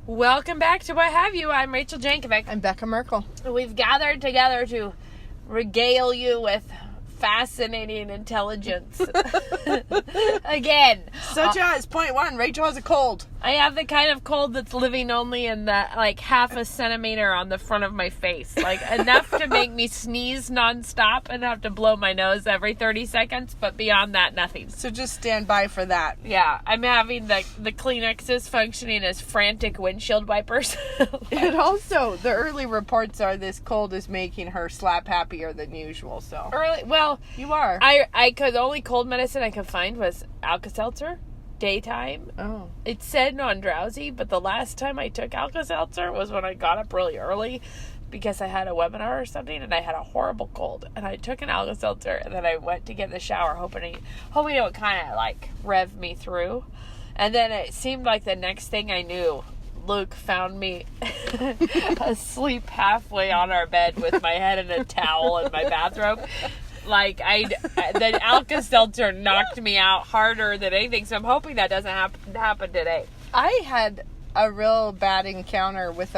Welcome back to What Have You. I'm Rachel Jankovic. I'm Becca Merkel. We've gathered together to regale you with fascinating intelligence. Again. Such as, point one, Rachel has a cold. I have the kind of cold that's living only in that, like, half a centimeter on the front of my face. Like, enough to make me sneeze nonstop and have to blow my nose every 30 seconds, but beyond that, nothing. So just stand by for that. Yeah, I'm having the Kleenexes functioning as frantic windshield wipers. And also, the early reports are this cold is making her slap happier than usual, so. Well, you are. The only cold medicine I could find was Alka-Seltzer. Daytime. Oh. It said non-drowsy, but the last time I took Alka-Seltzer was when I got up really early because I had a webinar or something and I had a horrible cold. And I took an Alka-Seltzer and then I went to get in the shower hoping it would kind of like rev me through. And then it seemed like the next thing I knew, Luke found me asleep halfway on our bed with my head in a towel in my bathrobe. Like, the Alka-Seltzer knocked me out harder than anything, so I'm hoping that doesn't happen today. I had a real bad encounter with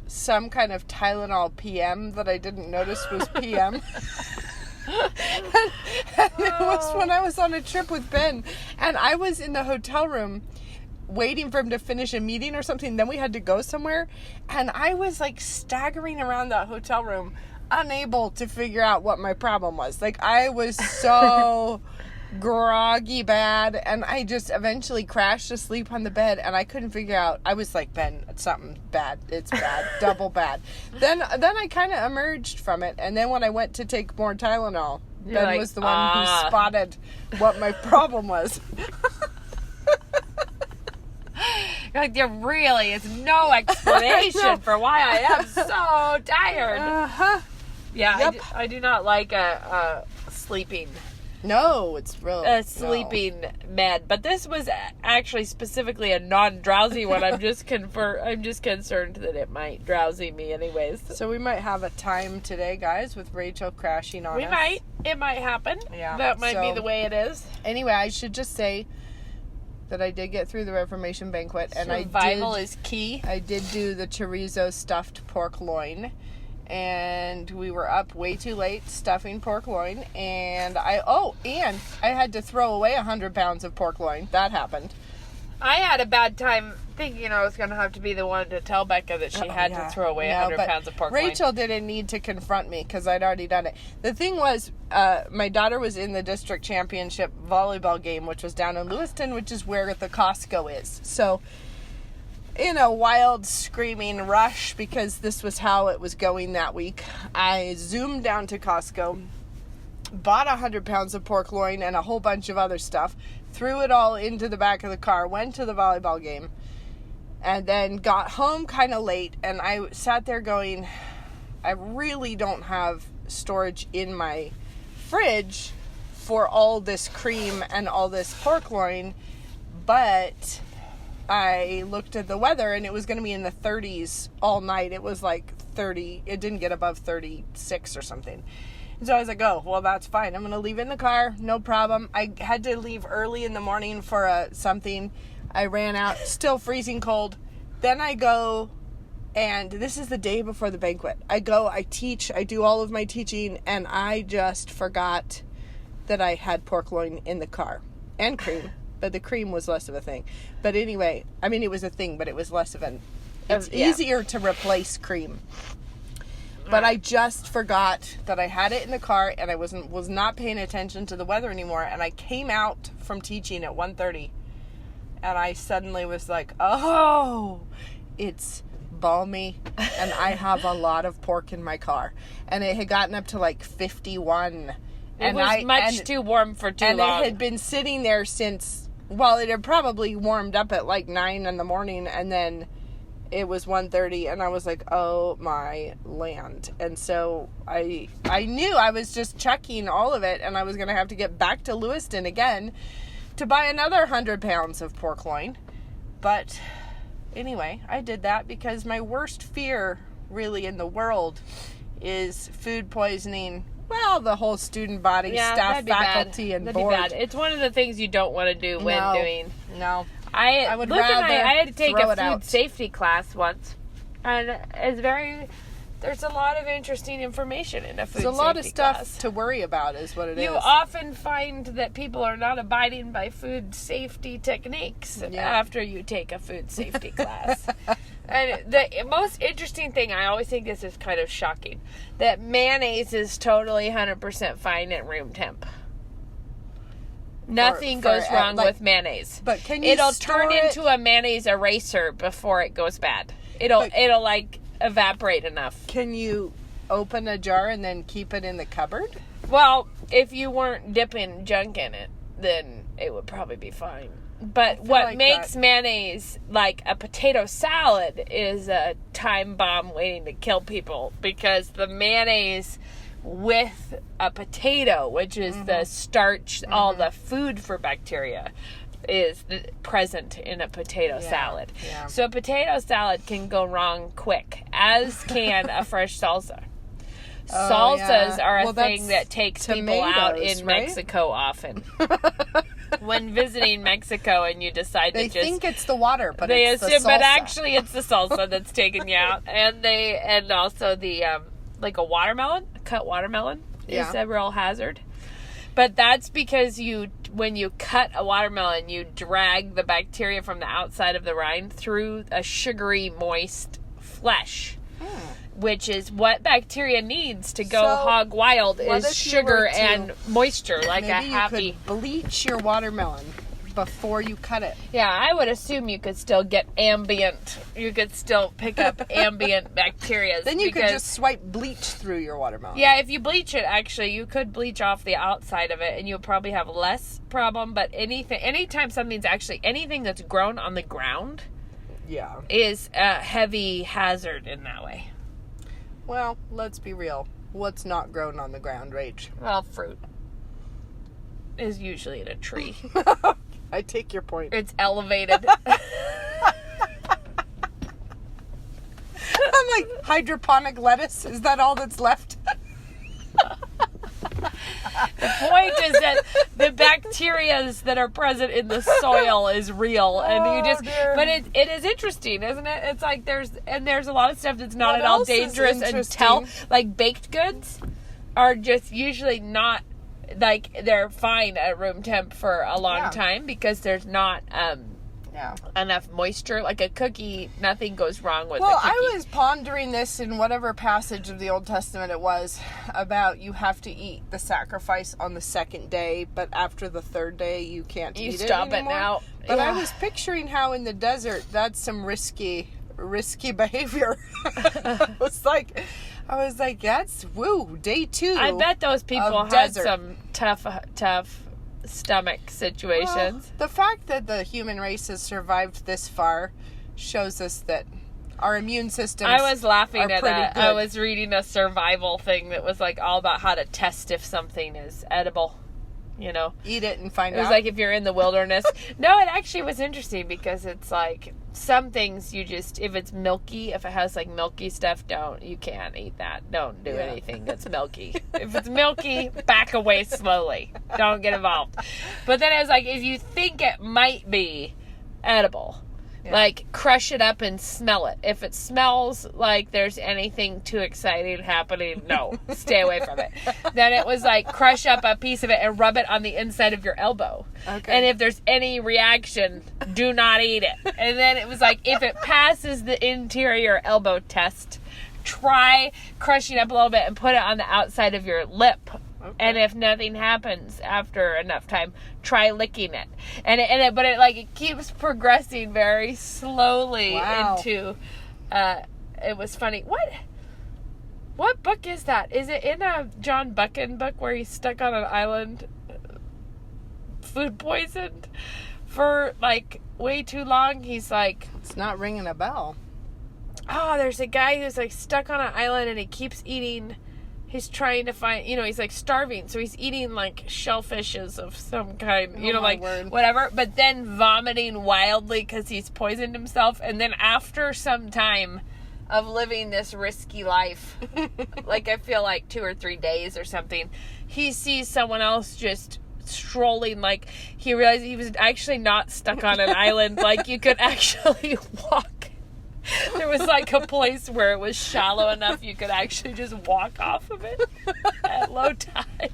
some kind of Tylenol PM that I didn't notice was PM. and it was when I was on a trip with Ben, and I was in the hotel room waiting for him to finish a meeting or something. Then we had to go somewhere, and I was like staggering around that hotel room, unable to figure out what my problem was. Like, I was so groggy bad, and I just eventually crashed asleep on the bed, and I couldn't figure out. I was like, Ben, it's something bad. It's bad. Double bad. Then I kind of emerged from it, and then when I went to take more Tylenol, Ben was the one who spotted what my problem was. Like, there really is no explanation for why I am so tired. Uh-huh. Yeah, Yep. I do not like a sleeping. No, it's real. A sleeping med, but this was actually specifically a non-drowsy one. I'm just concerned that it might drowsy me anyways. So we might have a time today, guys, with Rachel crashing on us. We might. It might happen. Yeah. That might be the way it is. Anyway, I should just say that I did get through the Reformation banquet, and survival is key. I did do the chorizo stuffed pork loin. And we were up way too late stuffing pork loin, and I had to throw away 100 pounds of pork loin. That happened. I had a bad time thinking I was going to have to be the one to tell Becca that she had to throw away 100 pounds of pork loin. Rachel didn't need to confront me because I'd already done it. The thing was, my daughter was in the district championship volleyball game, which was down in Lewiston, which is where the Costco is. So, in a wild screaming rush, because this was how it was going that week, I zoomed down to Costco, bought 100 pounds of pork loin and a whole bunch of other stuff, threw it all into the back of the car, went to the volleyball game, and then got home kind of late, and I sat there going, I really don't have storage in my fridge for all this cream and all this pork loin, but I looked at the weather, and it was going to be in the 30s all night. It was like 30. It didn't get above 36 or something. And so I was like, oh, well, that's fine. I'm going to leave it in the car. No problem. I had to leave early in the morning for something. I ran out, still freezing cold. Then I go, and this is the day before the banquet. I go, I teach, I do all of my teaching, and I just forgot that I had pork loin in the car and cream. But the cream was less of a thing. But anyway, I mean, it was a thing, but it was less of it's easier to replace cream. But I just forgot that I had it in the car, and I was not paying attention to the weather anymore. And I came out from teaching at 1:30, and I suddenly was like, oh, it's balmy, and I have a lot of pork in my car. And it had gotten up to like 51. It was much too warm for too long. And it had been sitting there since... Well, it had probably warmed up at like 9 in the morning, and then it was 1:30, and I was like, oh my land. And so I knew I was just chucking all of it, and I was going to have to get back to Lewiston again to buy another 100 pounds of pork loin. But anyway, I did that because my worst fear really in the world is food poisoning Well, the whole student body, staff, faculty, and board. That'd be bad. It's one of the things you don't want to do when doing. No. I would Luke and rather I had to take throw a it out. food safety class once, and there's a lot of interesting information in a food safety class. There's a lot of stuff to worry about, is what it is. You often find that people are not abiding by food safety techniques after you take a food safety class. And the most interesting thing, I always think this is kind of shocking, that mayonnaise is totally 100% fine at room temp. Nothing goes wrong with mayonnaise. But can you It'll store turn it? into a mayonnaise eraser before it goes bad. It'll like evaporate enough. Can you open a jar and then keep it in the cupboard? Well, if you weren't dipping junk in it, then it would probably be fine. But what like makes that. mayonnaise like a potato salad is a time bomb waiting to kill people, because the mayonnaise with a potato, which is the starch, all the food for bacteria, is present in a potato salad. Yeah. So a potato salad can go wrong quick, as can a fresh salsa. Salsas are a thing that takes people out in Mexico often. When visiting Mexico and you decide They to just... think it's the water, but they it's assume, the salsa. but actually it's the salsa that's taking you out. And also the, like a watermelon, a cut watermelon is a real hazard. But that's because when you cut a watermelon, you drag the bacteria from the outside of the rind through a sugary, moist flesh. Which is what bacteria needs to go hog wild, is sugar and moisture, like a happy... Maybe you could bleach your watermelon before you cut it. Yeah, I would assume you could still get ambient. You could still pick up ambient bacteria. Then you could just swipe bleach through your watermelon. Yeah, if you bleach it, actually, you could bleach off the outside of it, and you'll probably have less problem. But anytime anything that's grown on the ground, is a heavy hazard in that way. Well, let's be real. What's not grown on the ground, Rach? Well, fruit is usually in a tree. I take your point. It's elevated. I'm like, hydroponic lettuce? Is that all that's left? The point is that the bacteria that are present in the soil is real, and but it is interesting, isn't it? It's like there's a lot of stuff that's not at all dangerous until, like, baked goods are just usually not, like, they're fine at room temp for a long time because there's not enough moisture. Like a cookie, nothing goes wrong with a cookie. I was pondering this in whatever passage of the Old Testament it was, about you have to eat the sacrifice on the second day, but after the third day you can't eat it anymore. You stop it now. But I was picturing how in the desert that's some risky behavior. I was like, that's day 2. I bet those people had some tough stomach situations. Well, the fact that the human race has survived this far shows us that our immune systems I was laughing at that. I was reading a survival thing that was like all about how to test if something is edible. Eat it and find out. It was like if you're in the wilderness. No, it actually was interesting because it's like some things you just, if it's milky, if it has like milky stuff, you can't eat that. Don't do anything that's milky. If it's milky, back away slowly. Don't get involved. But then it was like, if you think it might be edible, like crush it up and smell it. If it smells like there's anything too exciting happening, no, stay away from it. Then it was like crush up a piece of it and rub it on the inside of your elbow. Okay. And if there's any reaction, do not eat it. And then it was like, if it passes the interior elbow test, try crushing up a little bit and put it on the outside of your lip. Okay. And if nothing happens after enough time, try licking it. But it keeps progressing very slowly into. It was funny. What book is that? Is it in a John Buchan book where he's stuck on an island, food poisoned for like way too long? He's like, it's not ringing a bell. Oh, there's a guy who's like stuck on an island and he keeps eating. He's trying to find, he's like starving. So he's eating like shellfishes of some kind, whatever. But then vomiting wildly because he's poisoned himself. And then after some time, of living this risky life. Like, I feel like 2 or 3 days or something. He sees someone else just strolling, like, he realized he was actually not stuck on an island. Like, you could actually walk. There was, like, a place where it was shallow enough you could actually just walk off of it at low tide.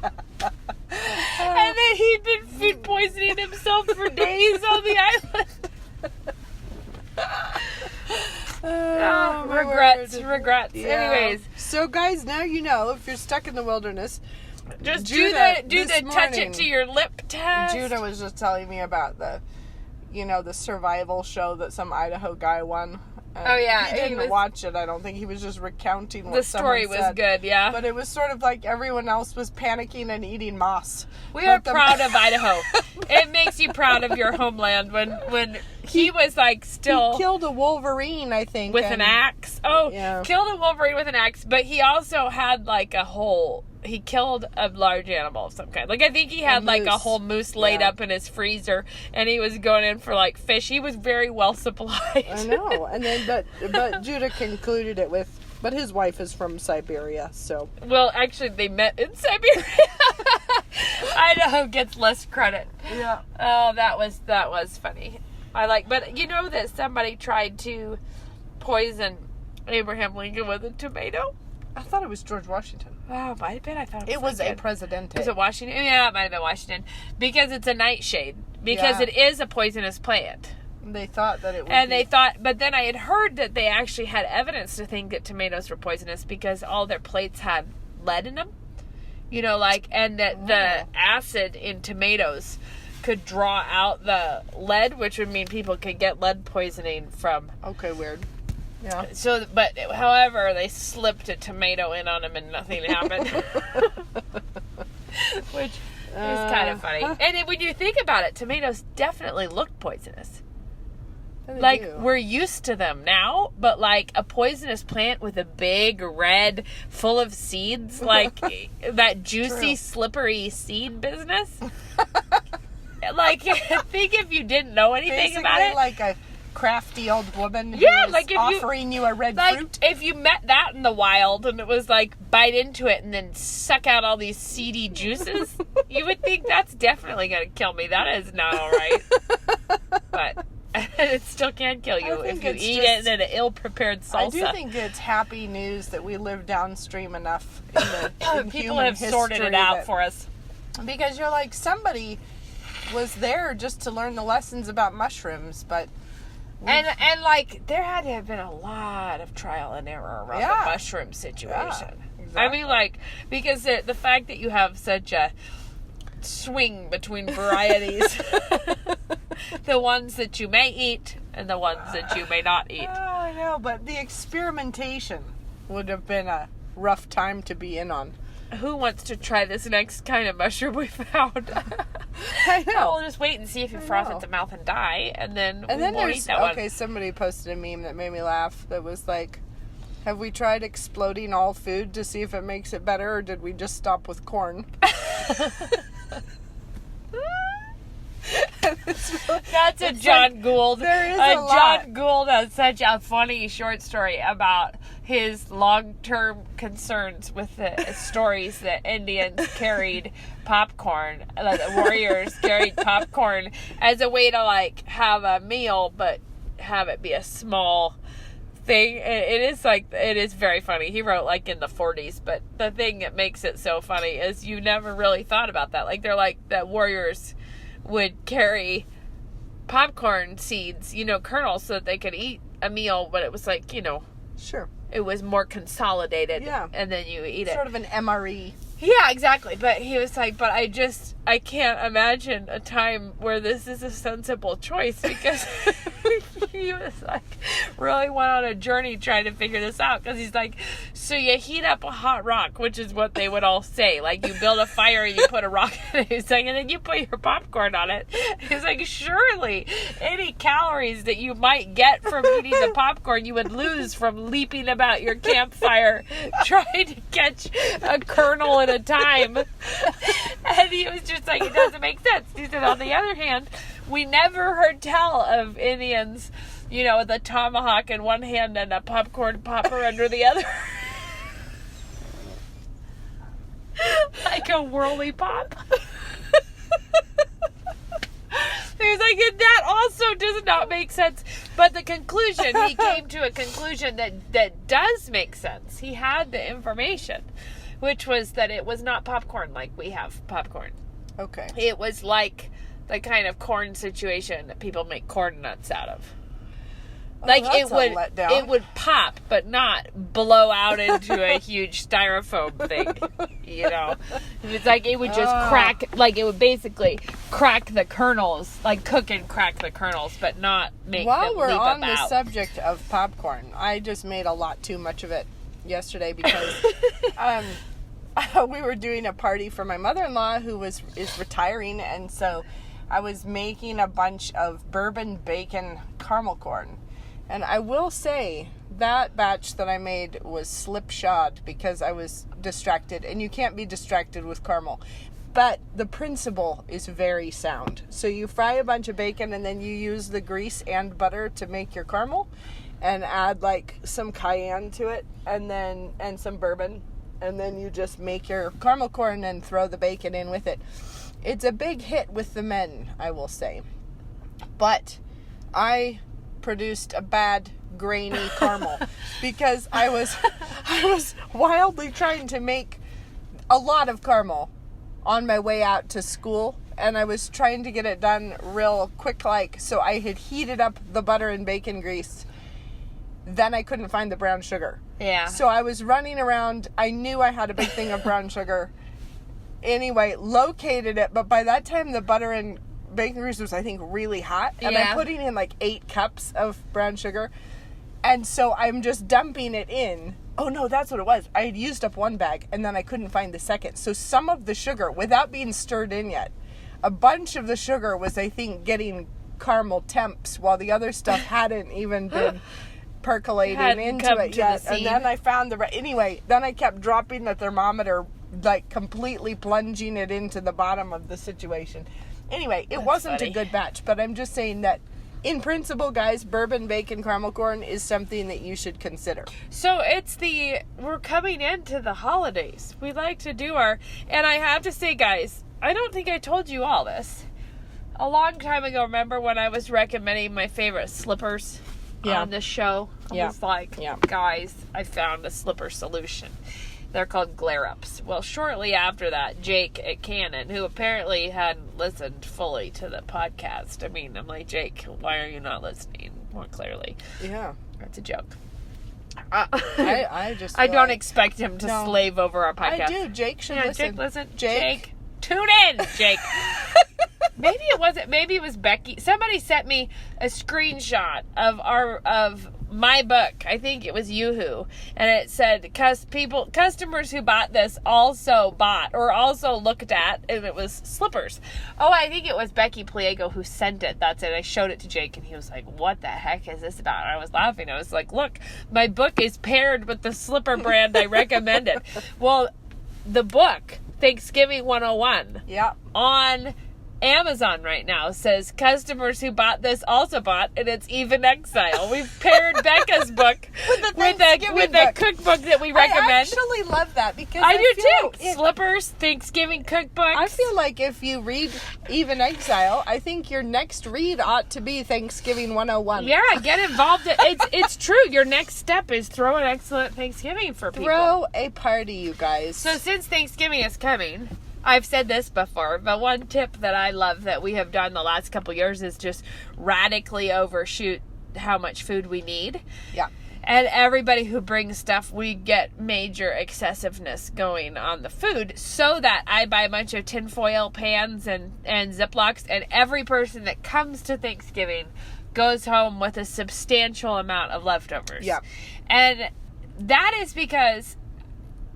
And then he'd been food poisoning himself for days on the island. Regrets. Yeah. Anyways. So, guys, now you know, if you're stuck in the wilderness, Just Judah, do the touch it to your lip test. Judah was just telling me about the survival show that some Idaho guy won. Oh, yeah. He didn't watch it, I don't think. He was just recounting what the story someone was said. good, yeah. But it was sort of like everyone else was panicking and eating moss. We are proud of Idaho. It makes you proud of your homeland when he was like still... He killed a wolverine, I think. With an axe. Oh, yeah. Killed a wolverine with an axe. But he also had like a whole... He killed a large animal of some kind. Like, I think he had like a whole moose laid up in his freezer, and he was going in for like fish. He was very well supplied. I know. And then, but Judah concluded it with, but his wife is from Siberia, so. Well, actually, they met in Siberia. Idaho gets less credit. Yeah. Oh, that was funny. But you know that somebody tried to poison Abraham Lincoln with a tomato? I thought it was George Washington. Oh, might have been. I thought it was a presidente. Was it Washington? Yeah, it might have been Washington. Because it's a nightshade. Because it is a poisonous plant. They thought that it would And they thought, but then I had heard that they actually had evidence to think that tomatoes were poisonous because all their plates had lead in them. You know, like, and that the acid in tomatoes could draw out the lead, which would mean people could get lead poisoning from... Okay, weird. Yeah. So, but, however, they slipped a tomato in on him and nothing happened. Which is kind of funny. And when you think about it, tomatoes definitely look poisonous. Like, we're used to them now, but like a poisonous plant with a big red, full of seeds, like that juicy, slippery seed business. Like, think if you didn't know anything about it. Like a crafty old woman who's like offering you a red fruit. If you met that in the wild and it was like bite into it and then suck out all these seedy juices, you would think that's definitely going to kill me. That is not all right. But it still can kill you if you eat it in an ill-prepared salsa. I do think it's happy news that we live downstream enough in people have sorted it out for us. Because you're like, somebody was there just to learn the lessons about mushrooms, but... And like, there had to have been a lot of trial and error around the mushroom situation. Yeah, exactly. I mean, like, because the fact that you have such a swing between varieties, the ones that you may eat and the ones that you may not eat. Oh, I know, but the experimentation would have been a rough time to be in on. Who wants to try this next kind of mushroom we found? I know. We'll just wait and see if you froth at the mouth and die, and then we won't there's eat that one. Okay, somebody posted a meme that made me laugh. That was like, have we tried exploding all food to see if it makes it better, or did we just stop with corn? That's a John Gould. There is a lot. John Gould has such a funny short story about his long-term concerns with the stories that Indians carried popcorn, that the warriors carried popcorn as a way to like have a meal, but have it be a small thing. It is very funny. He wrote like in the 40s, but the thing that makes it so funny is you never really thought about that. Like, they're like that warriors would carry popcorn seeds, kernels, so that they could eat a meal, but it was like, sure, it was more consolidated. Yeah. And then you eat it. Sort of an MRE. Yeah, exactly. But he was like, but I can't imagine a time where this is a sensible choice, because he was like, really went on a journey trying to figure this out, because he's like, so you heat up a hot rock, which is what they would all say. Like, you build a fire and you put a rock in it. He's like, and then you put your popcorn on it. He's like, surely any calories that you might get from eating the popcorn, you would lose from leaping about your campfire trying to catch a kernel at a time. And he was just like, it doesn't make sense. He said, on the other hand, we never heard tell of Indians you know, with a tomahawk in one hand and a popcorn popper under the other. Like a whirly pop. He's like, and that also does not make sense. But the conclusion, he came to a conclusion that does make sense. He had the information, which was that it was not popcorn like we have popcorn. Okay. It was like the kind of corn situation that people make corn nuts out of. Like that's it would pop, but not blow out into a huge styrofoam thing. You know, it's like it would just crack. Like it would basically crack the kernels, like cook and crack the kernels, but not make them leap While we're on the out. subject of popcorn, I just made a lot too much of it yesterday because we were doing a party for my mother-in-law who is retiring, and so I was making a bunch of bourbon bacon caramel corn. And I will say that batch that I made was slipshod because I was distracted. And you can't be distracted with caramel. But the principle is very sound. So you fry a bunch of bacon and then you use the grease and butter to make your caramel. And add like some cayenne to it and some bourbon. And then you just make your caramel corn and throw the bacon in with it. It's a big hit with the men, I will say. But I produced a bad grainy caramel because I was wildly trying to make a lot of caramel on my way out to school, and I was trying to get it done real quick, like, so I had heated up the butter and bacon grease. Then I couldn't find the brown sugar. Yeah. So I was running around. I knew I had a big thing of brown sugar. Anyway, located it, but by that time the butter and bacon grease was, I think, really hot, and I'm putting in like 8 cups of brown sugar, and so I'm just dumping it in. Oh no, that's what it was. I had used up one bag and then I couldn't find the second, so some of the sugar, without being stirred in yet, a bunch of the sugar was, I think, getting caramel temps while the other stuff hadn't even been percolating into it yet. And then I found anyway, then I kept dropping the thermometer, like completely plunging it into the bottom of the situation. Anyway, it wasn't funny. A good batch, but I'm just saying that in principle, guys, bourbon bacon caramel corn is something that you should consider. So we're coming into the holidays. We like to do and I have to say, guys, I don't think I told you all this. A long time ago, remember when I was recommending my favorite slippers on this show? I was like, guys, I found a slipper solution. They're called glare-ups. Well, shortly after that, Jake at Canon, who apparently hadn't listened fully to the podcast. I mean, I'm like, Jake, why are you not listening more clearly? Yeah. That's a joke. I don't expect him to slave over our podcast. I do. Jake should listen. Jake, listen. Jake, tune in, Jake. Maybe it wasn't. Maybe it was Becky. Somebody sent me a screenshot of my book. I think it was Yoo-Hoo, and it said customers who bought this also bought or also looked at, and it was slippers. Oh, I think it was Becky Pliego who sent it. That's it. I showed it to Jake, and he was like, "What the heck is this about?" And I was laughing. I was like, "Look, my book is paired with the slipper brand I recommended." Well, the book Thanksgiving 101 on Amazon right now says customers who bought this also bought, and it's Even Exile. We've paired Becca's book with the cookbook that we recommend. I actually love that because I do too. Slippers, Thanksgiving cookbooks. I feel like if you read Even Exile, I think your next read ought to be Thanksgiving 101. Yeah, get involved. It's true. Your next step is throw an excellent Thanksgiving for people. Throw a party, you guys. So since Thanksgiving is coming, I've said this before, but one tip that I love that we have done the last couple years is just radically overshoot how much food we need. Yeah. And everybody who brings stuff, we get major excessiveness going on the food, so that I buy a bunch of tinfoil pans and Ziplocs, and every person that comes to Thanksgiving goes home with a substantial amount of leftovers. Yeah. And that is because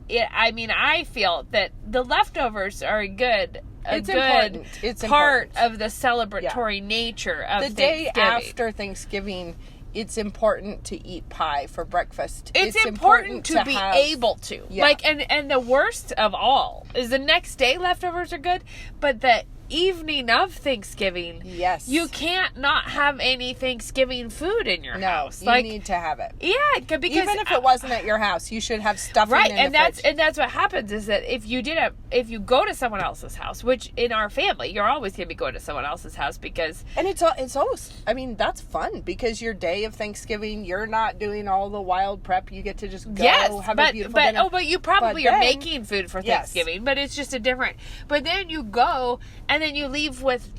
I feel that the leftovers are a good part of the celebratory nature of Thanksgiving. The day after Thanksgiving, it's important to eat pie for breakfast. It's important to be able to. Yeah. And the worst of all is the next day leftovers are good, but evening of Thanksgiving, Yes. you can't not have any Thanksgiving food in your house. You need to have it. Yeah, because even if it wasn't at your house, you should have stuffing in the fridge. And that's what happens is that if you go to someone else's house, which in our family, you're always going to be going to someone else's house because... And it's always, I mean, that's fun because your day of Thanksgiving, you're not doing all the wild prep. You get to just go have a beautiful dinner. But you probably are making food for Thanksgiving, but it's just a different... But then you go and then you leave with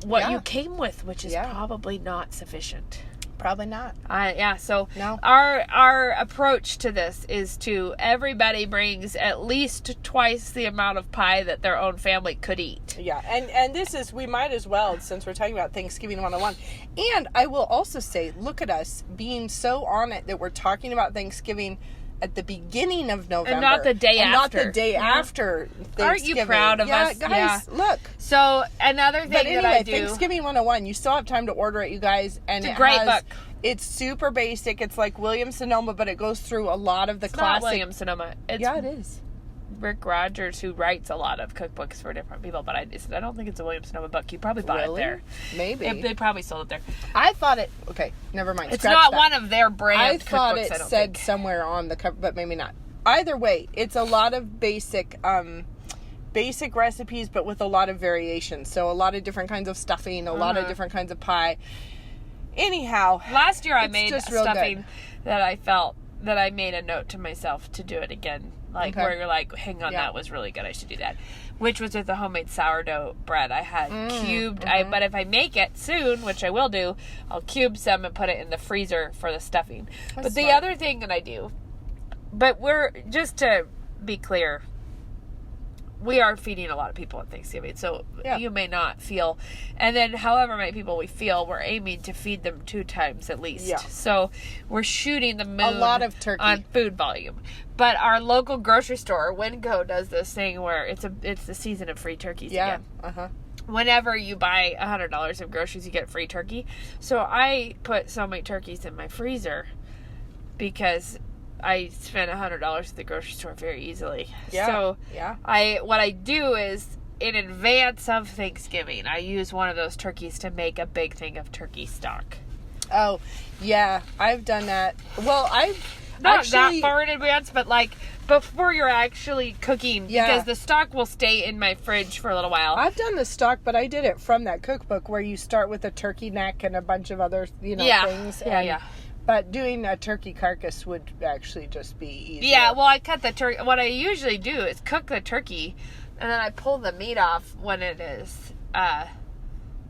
what you came with, which is probably not sufficient. Probably not. So no. Our approach to this is to everybody brings at least twice the amount of pie that their own family could eat. Yeah, and this is, we might as well, since we're talking about Thanksgiving 101. And I will also say, look at us being so on it that we're talking about Thanksgiving at the beginning of November. And not the day after. Not the day after Thanksgiving. Aren't you proud of us? Guys, look. So, another thing that I do... Thanksgiving 101, you still have time to order it, you guys. And it's a great book. It's super basic. It's like Williams-Sonoma, but it goes through a lot of the classic... Not Williams-Sonoma. It is. Rick Rogers, who writes a lot of cookbooks for different people, but I don't think it's a Williams-Sonoma book. You probably bought it there. Maybe. They probably sold it there. I thought it... Okay, never mind. It's not one of their brand cookbooks, I thought it said somewhere on the cover, but maybe not. Either way, it's a lot of basic recipes, but with a lot of variations. So a lot of different kinds of stuffing, a lot of different kinds of pie. Anyhow, last year I made stuffing that I felt that I made a note to myself to do it again. Like where you're like, hang on, that was really good. I should do that. Which was with the homemade sourdough bread. I had cubed. But if I make it soon, which I will do, I'll cube some and put it in the freezer for the stuffing. But the other thing that I do. But just to be clear, we are feeding a lot of people at Thanksgiving, so you may not feel, and then however many people we feel, we're aiming to feed them 2 times at least. Yeah. So we're shooting the moon a lot of turkey on food volume. But our local grocery store, Winco, does this thing where it's the season of free turkeys again. Whenever you buy $100 of groceries, you get free turkey. So I put so many turkeys in my freezer because I spend $100 at the grocery store very easily. Yeah. So what I do is in advance of Thanksgiving, I use one of those turkeys to make a big thing of turkey stock. Oh, yeah, I've done that. Well, I've not that far in advance, but like before you're actually cooking, because the stock will stay in my fridge for a little while. I've done the stock, but I did it from that cookbook where you start with a turkey neck and a bunch of other things. But doing a turkey carcass would actually just be easier. Yeah, well, I cut the turkey. What I usually do is cook the turkey, and then I pull the meat off when it is,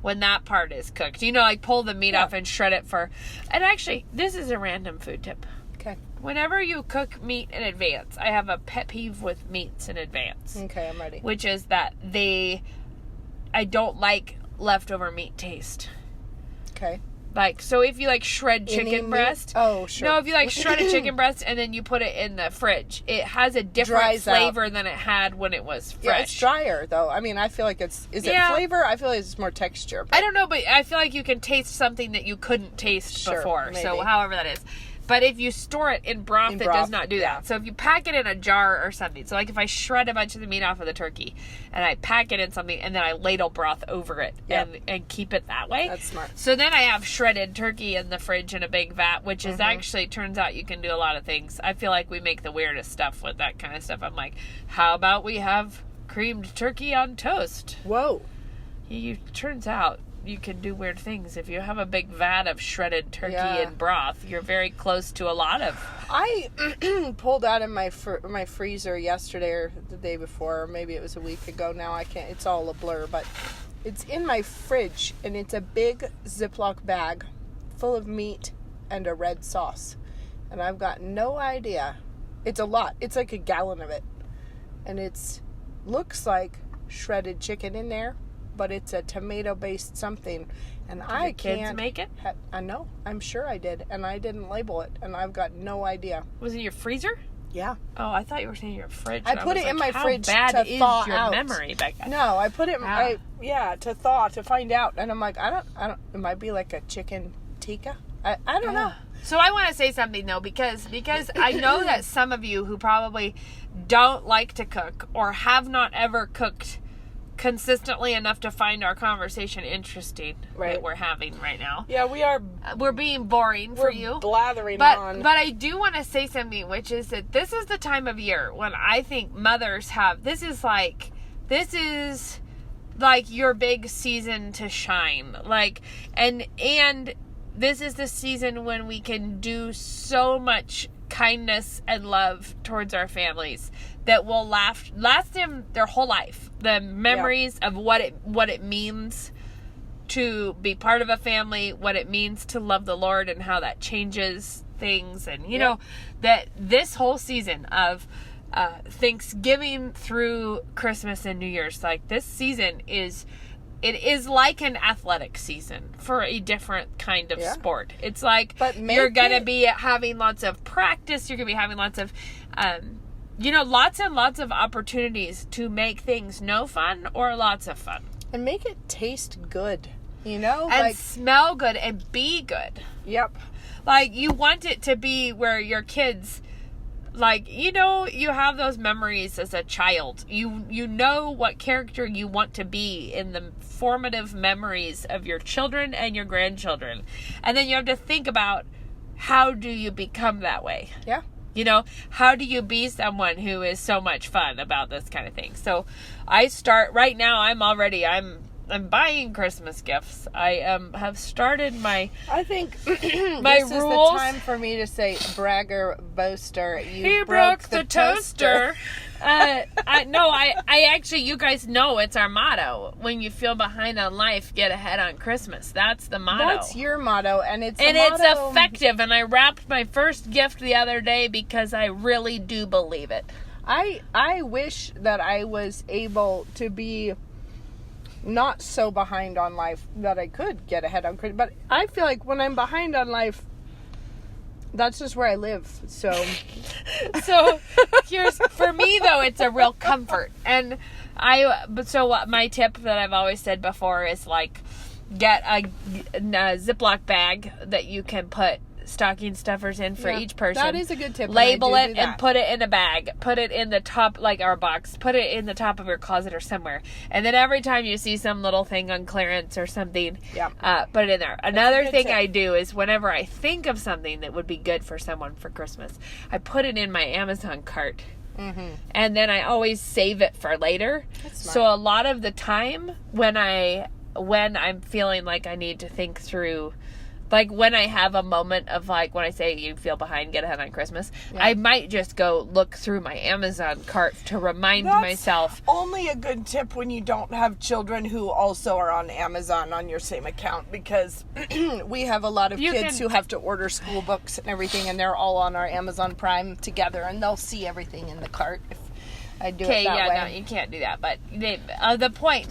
when that part is cooked. Like pull the meat off and shred it for... And actually, this is a random food tip. Okay. Whenever you cook meat in advance, I have a pet peeve with meats in advance. Okay, I'm ready. Which is that I don't like leftover meat taste. Okay. Like, so if you shred chicken breast. Oh, sure. No, if you shred a chicken breast and then you put it in the fridge, it has a different flavor than it had when it was fresh. Yeah, it's drier though. I mean, I feel like is it flavor? I feel like it's more texture. I don't know, but I feel like you can taste something that you couldn't taste before. Maybe. So however that is. But if you store it in broth, it does not do that. So if you pack it in a jar or something, so like if I shred a bunch of the meat off of the turkey and I pack it in something and then I ladle broth over it and keep it that way. That's smart. So then I have shredded turkey in the fridge in a big vat, which is actually, turns out you can do a lot of things. I feel like we make the weirdest stuff with that kind of stuff. I'm like, how about we have creamed turkey on toast? Whoa. Turns out you can do weird things. If you have a big vat of shredded turkey and broth, you're very close to a lot of... I pulled out of my freezer yesterday or the day before, or maybe it was a week ago now. I can't... It's all a blur, but it's in my fridge, and it's a big Ziploc bag full of meat and a red sauce. And I've got no idea. It's a lot. It's like a gallon of it. And looks like shredded chicken in there, but it's a tomato-based something, and I can't... Kids make it? I know. I'm sure I did, and I didn't label it, and I've got no idea. Was it your freezer? Yeah. Oh, I thought you were saying your fridge. I put it in my fridge to thaw out. How bad is your out. memory, Becca? No, I put it to thaw, to find out, and I'm like, I don't. It might be like a chicken tikka. I don't know. So I want to say something though, because I know that some of you who probably don't like to cook or have not ever cooked consistently enough to find our conversation interesting Right. that we're having right now. Yeah, we are. We're being boring for you. Blathering But on. I do want to say something, which is that this is the time of year when I think mothers have, this is like your big season to shine. Like, and this is the season when we can do so much kindness and love towards our families that will last them their whole life. The memories of what it means to be part of a family, what it means to love the Lord, and how that changes things. And you know that this whole season of Thanksgiving through Christmas and New Year's, like this season is like an athletic season for a different kind of sport. It's like you're going to be having lots of practice. You're going to be having lots of, lots and lots of opportunities to make things no fun or lots of fun. And make it taste good, And like, smell good and be good. Yep. Like, you want it to be where your kids... Like, you have those memories as a child. You know what character you want to be in the formative memories of your children and your grandchildren. And then you have to think about, how do you become that way? Yeah. How do you be someone who is so much fun about this kind of thing? So I start right now. I'm buying Christmas gifts. I have started my... I think my this rules. Is the time for me to say, bragger, boaster, He broke the toaster. I actually, you guys know it's our motto. When you feel behind on life, get ahead on Christmas. That's the motto. That's your motto, and it's effective. And I wrapped my first gift the other day because I really do believe it. I wish that I was able to be not so behind on life that I could get ahead on Christmas. But I feel like when I'm behind on life, that's just where I live. So for me though, it's a real comfort. And my tip that I've always said before is like, get a Ziploc bag that you can put stocking stuffers in for each person. That is a good tip. Label it and put it in a bag. Put it in the top, like our box. Put it in the top of your closet or somewhere. And then every time you see some little thing on clearance or something, put it in there. Another thing I do is whenever I think of something that would be good for someone for Christmas, I put it in my Amazon cart. Mm-hmm. And then I always save it for later. So a lot of the time when I'm feeling like I need to think through, like when I have a moment of like, when I say you feel behind, get ahead on Christmas, I might just go look through my Amazon cart to remind myself. Only a good tip when you don't have children who also are on Amazon on your same account, because we have a lot of kids who have to order school books and everything, and they're all on our Amazon Prime together, and they'll see everything in the cart if I do it that way. No, you can't do that. But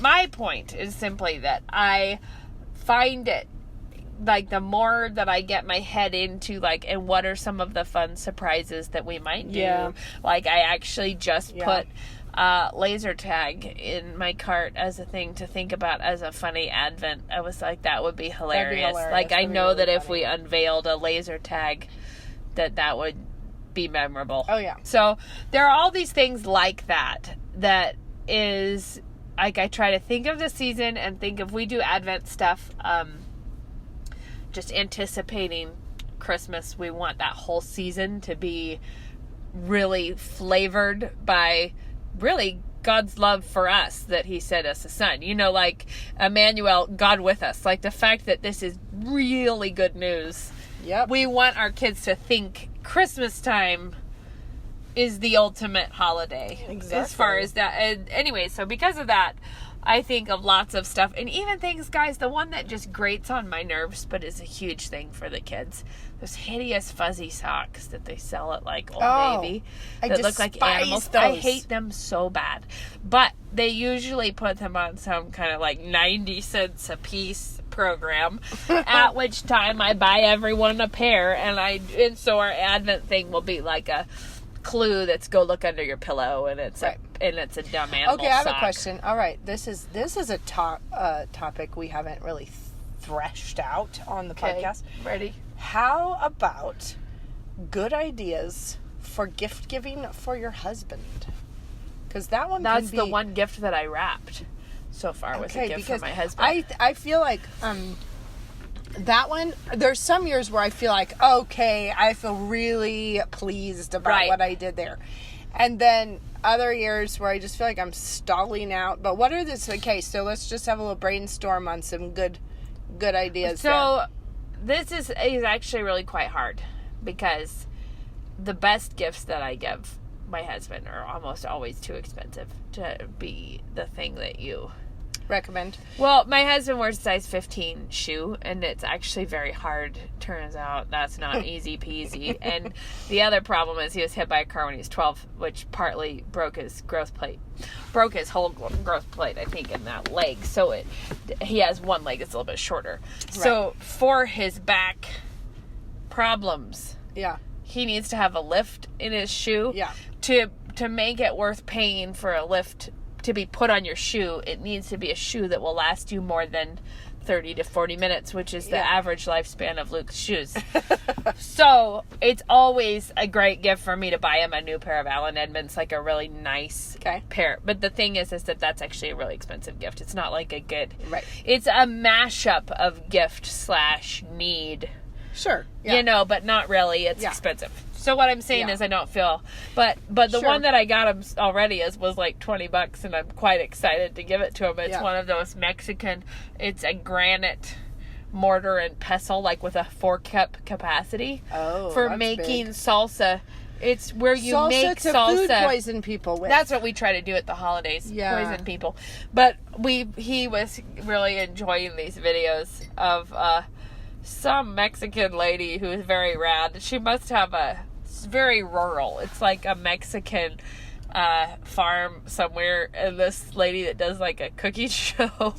my point is simply that I find it, like, the more that I get my head into, like, and what are some of the fun surprises that we might do. Yeah. Like, I actually just put laser tag in my cart as a thing to think about as a funny Advent. I was like, that would be hilarious. Like, I know that if we unveiled a laser tag, that would be memorable. Oh, yeah. So, there are all these things like that is, like, I try to think of the season and think if we do Advent stuff, just anticipating Christmas, we want that whole season to be really flavored by really God's love for us, that he sent us a son. Like Emmanuel, God with us. Like the fact that this is really good news. Yep. We want our kids to think Christmas time is the ultimate holiday. Exactly. As far as that. And anyway, so because of that, I think of lots of stuff, and even things, guys, the one that just grates on my nerves, but is a huge thing for the kids, those hideous fuzzy socks that they sell at, like, Old Navy, that look like animals. Those. I hate them so bad, but they usually put them on some kind of, like, 90 cents a piece program, at which time I buy everyone a pair, and so our Advent thing will be like a clue that's go look under your pillow, and it's it's a dumb animal. Okay, I have sock. a question. All right, this is a topic we haven't really threshed out on the podcast. Ready? How about good ideas for gift giving for your husband? Because that one that's the one gift that I wrapped. so far was a gift from my husband. I feel like that one, there's some years where I feel like, okay, I feel really pleased about what I did there. And then other years where I just feel like I'm stalling out. But what are this? Okay, so let's just have a little brainstorm on some good ideas. So this is actually really quite hard, because the best gifts that I give my husband are almost always too expensive to be the thing that you recommend. Well, my husband wears a size 15 shoe, and it's actually very hard. Turns out that's not easy peasy. And the other problem is he was hit by a car when he was 12, which partly broke his growth plate. Broke his whole growth plate, I think, in that leg. So he has one leg that's a little bit shorter. Right. So for his back problems, he needs to have a lift in his shoe. Yeah. To make it worth paying for a lift to be put on your shoe, it needs to be a shoe that will last you more than 30 to 40 minutes, which is the average lifespan of Luke's shoes. So it's always a great gift for me to buy him a new pair of Allen Edmonds, like a really nice pair. But the thing is that that's actually a really expensive gift. It's not like a good... Right. It's a mashup of gift / need. Sure. Yeah. But not really. It's expensive. So what I'm saying is I don't feel... But the one that I got him already was like $20, and I'm quite excited to give it to him. It's one of those Mexican... It's a granite mortar and pestle, like with a 4-cup capacity. Oh, for making big. Salsa. It's where you make to salsa. Food poison people with. That's what we try to do at the holidays. Poison people. But he was really enjoying these videos of some Mexican lady who is very rad. She must have it's very rural. It's like a Mexican farm somewhere, and this lady that does like a cooking show.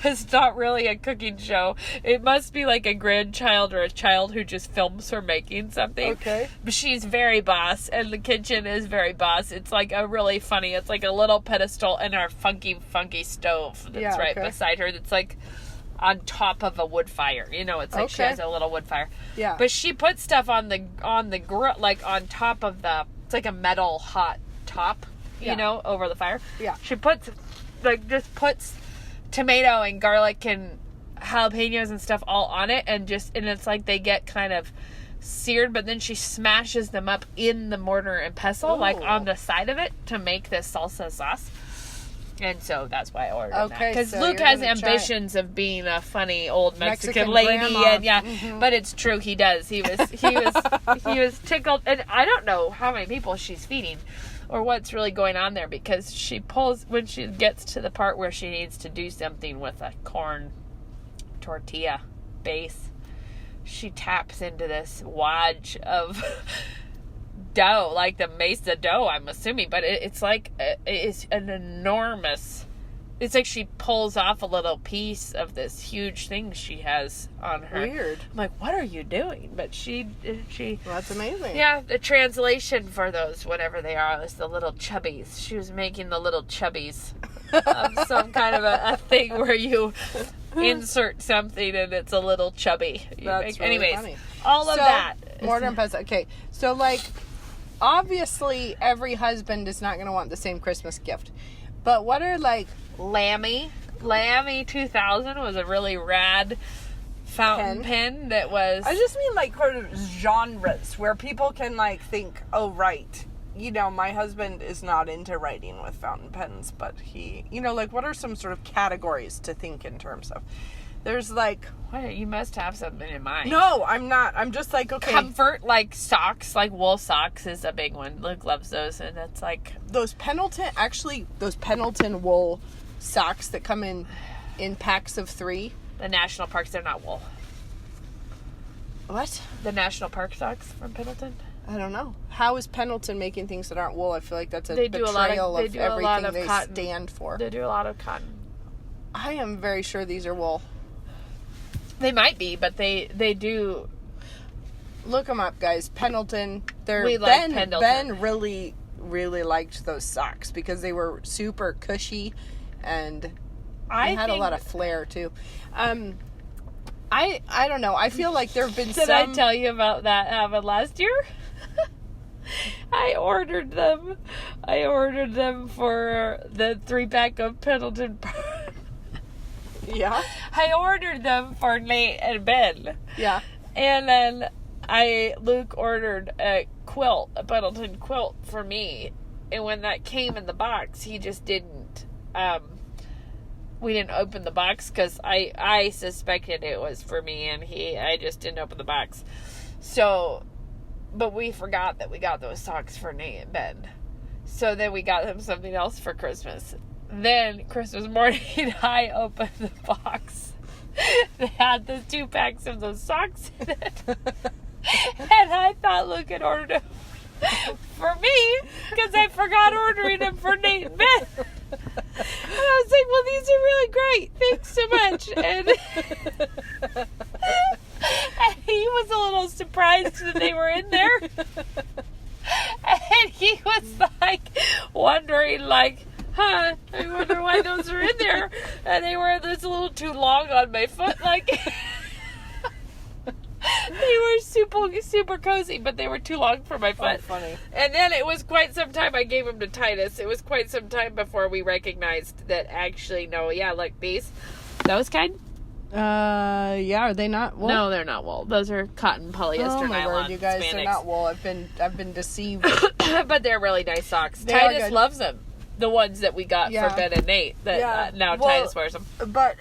It's not really a cooking show. It must be like a grandchild or a child who just films her making something. Okay. But she's very boss, and the kitchen is very boss. It's like a really funny, it's like a little pedestal and our funky stove that's beside her. That's like on top of a wood fire. It's like she has a little wood fire. Yeah. But she puts stuff on the grill, like on top of it's like a metal hot top, over the fire. Yeah. She puts tomato and garlic and jalapenos and stuff all on it, and it's like they get kind of seared, but then she smashes them up in the mortar and pestle, like on the side of it, to make this salsa sauce. And so that's why I ordered that. Because so Luke has ambitions of being a funny old Mexican lady, grandma. And but it's true, he does. He was tickled, and I don't know how many people she's feeding or what's really going on there, because she pulls when she gets to the part where she needs to do something with a corn tortilla base. She taps into this wad of dough, like the mesa dough, I'm assuming, but it's an enormous... It's like she pulls off a little piece of this huge thing she has on her. Weird. I'm like, what are you doing? But she well, that's amazing. Yeah, the translation for those, whatever they are, is the little chubbies. She was making the little chubbies of some kind of a thing where you insert something and it's a little chubby. That's really anyways, funny. All of that. Mortar and pestle. Okay, so obviously every husband is not going to want the same Christmas gift. But what are Lammy 2000 was a really rad fountain pen that was... I just mean kind of genres where people can think, oh, right, my husband is not into writing with fountain pens, but he, what are some sort of categories to think in terms of? There's what, you must have something in mind. No, I'm not. I'm just okay. Comfort, socks, wool socks is a big one. Luke loves those, and it's those Pendleton wool socks that come in packs of 3. The national parks, they're not wool. What? The national park socks from Pendleton? I don't know. How is Pendleton making things that aren't wool? I feel like that's a betrayal of everything they stand for. They do a lot of cotton. I am very sure these are wool. They might be, but they do. Look them up, guys. Pendleton. Pendleton. Ben really, really liked those socks because they were super cushy, and they had a lot of flair too. I don't know. I feel like there have been Did I tell you about that happened last year? I ordered them for the 3-pack of Pendleton. Yeah. I ordered them for Nate and Ben. Yeah. And then Luke ordered a Pendleton quilt for me. And when that came in the box, he just didn't, we didn't open the box because I suspected it was for me, and I just didn't open the box. So, but we forgot that we got those socks for Nate and Ben. So then we got them something else for Christmas. Then, Christmas morning, I opened the box. They had the 2 packs of those socks in it. And I thought Luke had ordered them for me, because I forgot ordering them for Nate and Ben. And I was like, well, these are really great. Thanks so much. And he was a little surprised that they were in there. And he was like, wondering, like, I wonder why those are in there. And they were just a little too long on my foot. Like, they were super cozy, but they were too long for my foot. Oh, funny. And then it was quite some time I gave them to Titus. It was quite some time before we recognized that actually, no, yeah, like these. Those kind? Yeah, are they not wool? No, they're not wool. Those are cotton, polyester, oh my nylon, word, you guys, spandex. they're not wool. I've been deceived. But they're really nice socks. They are Titus good. loves them. The ones that we got for Ben and Nate. That now Titus wears them. But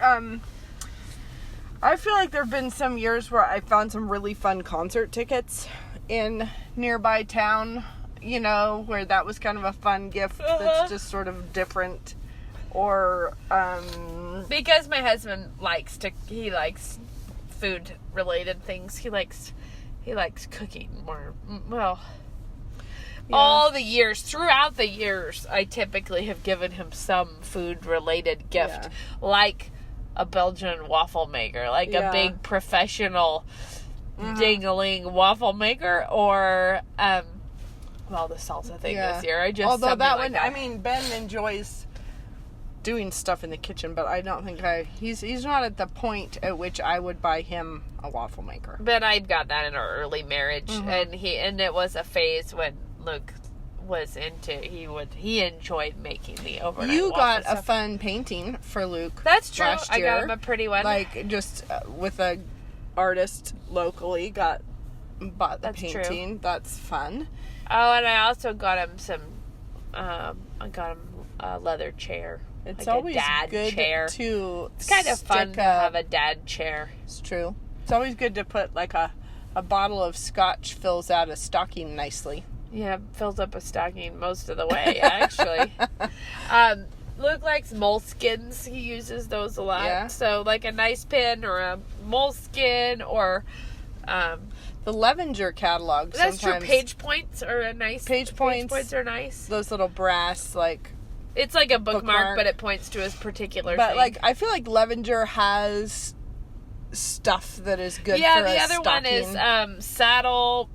I feel like there have been some years where I found some really fun concert tickets in nearby town, you know, where that was kind of a fun gift that's just sort of different. Or because my husband likes food related things. He likes cooking more. Well, all the years, throughout the years, I typically have given him some food related gift, like a Belgian waffle maker, like a big professional ding-a-ling waffle maker, or the salsa thing this year. Although that one, I mean, Ben enjoys doing stuff in the kitchen, but I don't think he's not at the point at which I would buy him a waffle maker. But I got that in our early marriage, and it was a phase when Luke was into, he enjoyed making the overnight You got waffle a fun painting for Luke. That's true. Last year. I got him a pretty one. Like, just with a artist locally, bought the painting. True. That's fun. Oh, and I also got him I got him a leather chair. It's like always a dad good chair. It's kind of fun to have a dad chair. It's true. It's always good to put like a bottle of scotch fills out a stocking nicely. Yeah, fills up a stocking most of the way, actually. Luke likes moleskins. He uses those a lot. Yeah. So, like a nice pin or a moleskin or... the Levenger catalog. That's true. Page points are a nice... Page points are nice. Those little brass, like... It's like a bookmark, but it points to a particular thing. But, like, I feel like Levenger has stuff that is good for a stocking. Yeah, the other one is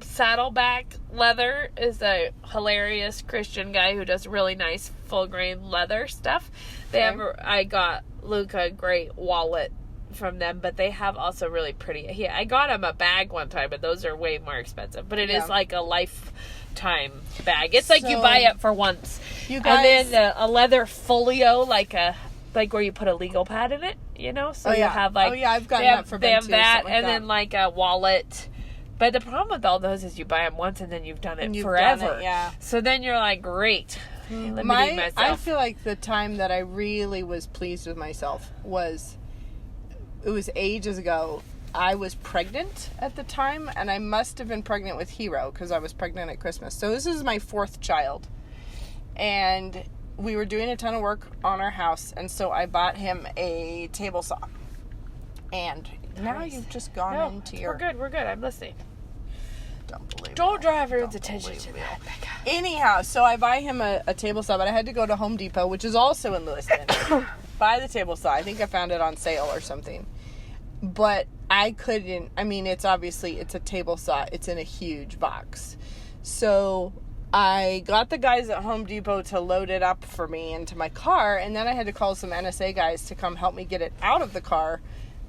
Saddleback Leather is a hilarious Christian guy who does really nice full-grain leather stuff. I got Luke a great wallet from them, but they have also really pretty... I got him a bag one time, but those are way more expensive. But it is like a lifetime bag. It's like you buy it for once. You guys... And then a leather folio, like where you put a legal pad in it, you know? So you have I've gotten that for Ben too. They have that, and then like a wallet. But the problem with all those is you buy them once and then you've done it forever. So then you're like, great. Limiting myself. I feel like the time that I really was pleased with myself it was ages ago. I was pregnant at the time, and I must have been pregnant with Hero because I was pregnant at Christmas. So this is my 4th child. And we were doing a ton of work on our house, and so I bought him a table saw. And now you've just gone into your... We're good. I'm listening. Don't draw everyone's attention to that, Becca. Anyhow, so I buy him a table saw, but I had to go to Home Depot, which is also in Lewiston, buy the table saw. I think I found it on sale or something. But I couldn't... I mean, it's a table saw. It's in a huge box. So... I got the guys at Home Depot to load it up for me into my car, and then I had to call some NSA guys to come help me get it out of the car